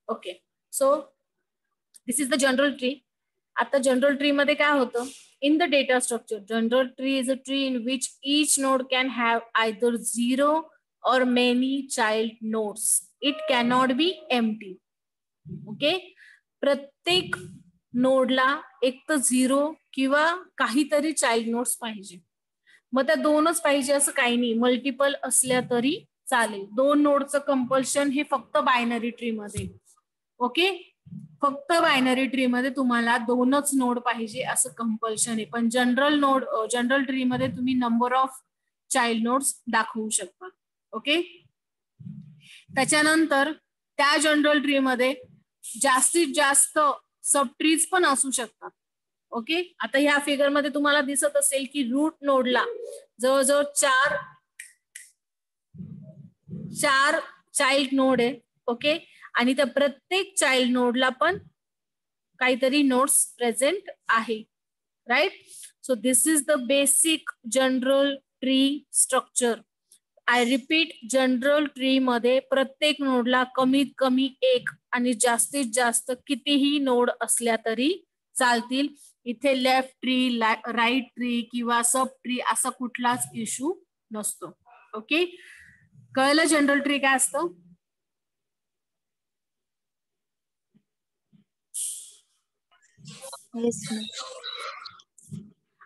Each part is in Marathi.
Okay, so this is the general tree. आता जनरल ट्री मध्ये काय होतं, in the data structure general tree is a tree in which each node can have either 0 or many child nodes. It cannot be empty. Okay, प्रत्येक नोडला एक तर 0 किंवा काहीतरी चाइल्ड नोड्स पाहिजे. मग त्या दोनच पाहिजे असं काही नाही, मल्टिपल असल्या तरी चालेल. 2 नोडचं कंपल्शन हे फक्त बायनरी ट्री मध्ये. ओके, फक्त बायनरी ट्री मध्ये तुम्हाला 2च नोड पाहिजे असं कंपल्शन आहे. पण जनरल ट्री मध्ये तुम्ही नंबर ऑफ चाइल्ड नोड्स दाखवू शकता. ओके, त्याच्यानंतर त्या जनरल ट्री मध्ये जास्तीत जास्त सब ट्रीज पण असू शकतात. ओके, आता ह्या फिगर मध्ये तुम्हाला दिसत असेल की रूट नोडला जवळजवळ 4 चाइल्ड नोड आहे. ओके, आणि त्या प्रत्येक चाइल्ड नोडला पण काहीतरी नोड्स प्रेझेंट आहे. Right, so this is the basic general tree structure. I repeat, general tree मध्ये प्रत्येक नोडला कमीत कमी 1 आणि जास्तीत जास्त कितीही नोड असल्या तरी चालतील. इथे लेफ्ट ट्री, राईट ट्री किंवा सब ट्री असा कुठलाच इश्यू नसतो. ओके, कळलं जनरल ट्री काय असतं?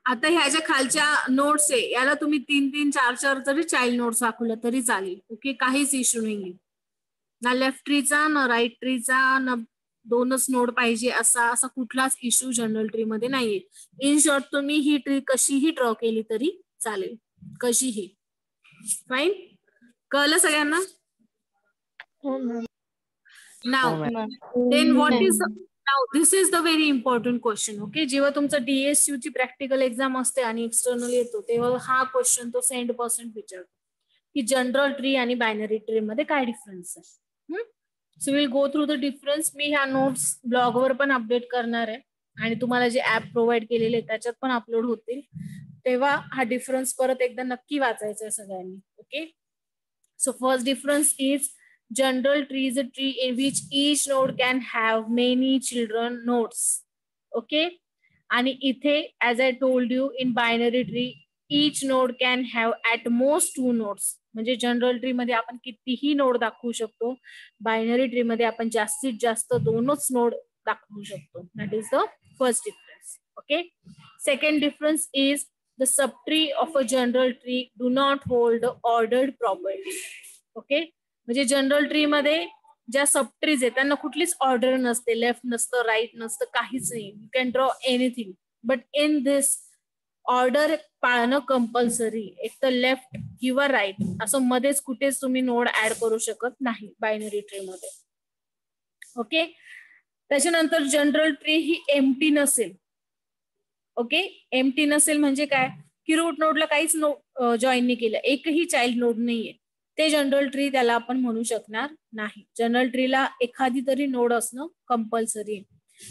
आता ह्या ज्या खालच्या नोड्स आहे याला तुम्ही 3-3, 4-4 जरी चाइल्ड नोड्स दाखवलं तरी चालेल. ओके, काहीच इश्यू नाही. ना लेफ्ट ट्रीचा ना राईट ट्रीचा ना 2च नोड पाहिजे असा कुठलाच इश्यू जनरल ट्री मध्ये नाहीये. इन शॉर्ट तुम्ही ही ट्री कशीही ड्रॉ केली तरी चालेल, कशीही. फाईन, कळलं सगळ्यांना? नाव देन व्हॉट इज नाव this is the very important question. Okay, जेव्हा तुमचं DSU ची प्रॅक्टिकल एक्झाम असते आणि एक्सटर्नल येतो तेव्हा हा क्वेश्चन तो 100% विचारतो की जनरल ट्री आणि बायनरी ट्री मध्ये काय डिफरन्स आहे. So will go through the difference. मी ह्या नोट्स ब्लॉगवर पण अपडेट करणार आहे आणि तुम्हाला जे ऍप प्रोव्हाइड केलेले त्याच्यात पण अपलोड होतील. तेव्हा हा डिफरन्स परत एकदा नक्की वाचायचा आहे सगळ्यांनी. Okay, so first difference is general tree is a tree in which each node can have many children nodes. Okay, आणि इथे as I told you in binary tree each node can have at most 2 nodes. म्हणजे जनरल ट्री मध्ये आपण कितीही नोड दाखवू शकतो, बायनरी ट्री मध्ये आपण जास्तीत जास्त 2च नोड दाखवू शकतो. That is the first difference. Okay, second difference is the subtree of a general tree do not hold ordered property. Okay, म्हणजे जनरल ट्री मध्ये ज्या सबट्रीज आहेत त्यांना कुठलीच ऑर्डर नसते, लेफ्ट नसतं, राईट नसतं, काहीच नाही. You can draw anything, but in this order पाळणं कंपल्सरी. एक तर लेफ्ट किंवा राईट असं मध्येच कुठेच तुम्ही नोड ऍड करू शकत नाही बायनरी ट्री मध्ये. ओके, त्याच्यानंतर जनरल ट्री ही एम्प्टी नसेल. ओके, एम्प्टी नसेल म्हणजे काय की रूट नोडला काहीच जॉईन नाही केलं, एकही चाइल्ड नोड नाहीये, ते जनरल ट्री त्याला आपण म्हणू शकणार नाही. जनरल ट्रीला एखादी तरी नोड असणं compulsory.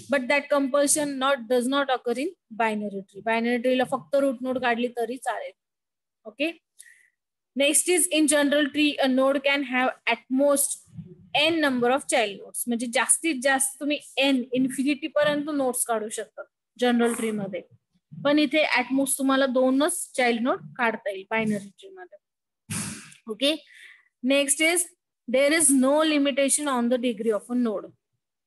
But that compulsion does not occur in binary tree. Binary ट्रीला फक्त रूट नोड काढली तरी चालेल. Okay, next is in general tree a node can have at most n number of child nodes. म्हणजे जास्तीत जास्त तुम्ही n इन्फिनिटी पर्यंत नोड्स काढू शकता जनरल ट्री मध्ये. पण इथे ऍट मोस्ट तुम्हाला 2च चाइल्ड नोड काढता येईल बायनरी ट्री मध्ये. Okay, next is there is no limitation on the degree of a node.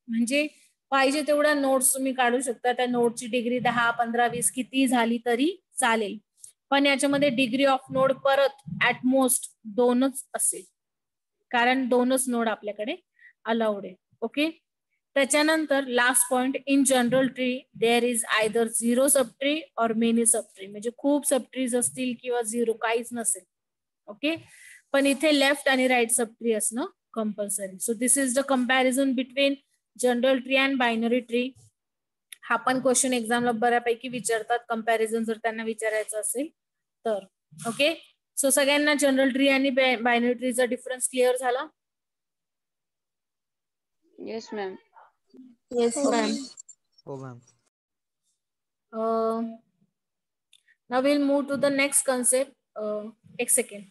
म्हणजे पाहिजे तेवढ्या नोड्स तुम्ही काढू शकता. त्या नोडची डिग्री 10, 15, 20 किती झाली तरी चालेल. पण याच्यामध्ये डिग्री ऑफ नोड परत ऍट मोस्ट 2च असेल, कारण 2च नोड आपल्याकडे अलाउड आहे. ओके, त्याच्यानंतर last point, in general tree there is either 0 subtree or many subtree. म्हणजे खूप सबट्रीज असतील किंवा 0 काहीच नसेल. ओके, पण इथे लेफ्ट आणि राईट सबट्री असणं compulsory. So this is the comparison between general tree and binary tree. हा पण क्वेश्चन एक्झामला बऱ्यापैकी विचारतात, कंपॅरिझन जर त्यांना विचारायचं असेल तर. ओके, सो सगळ्यांना जनरल ट्री आणि बायनरी ट्रीचा डिफरन्स क्लिअर झाला? Yes ma'am. Yes ma'am. हो ma'am. Now we'll move to the next concept. एक सेकंड.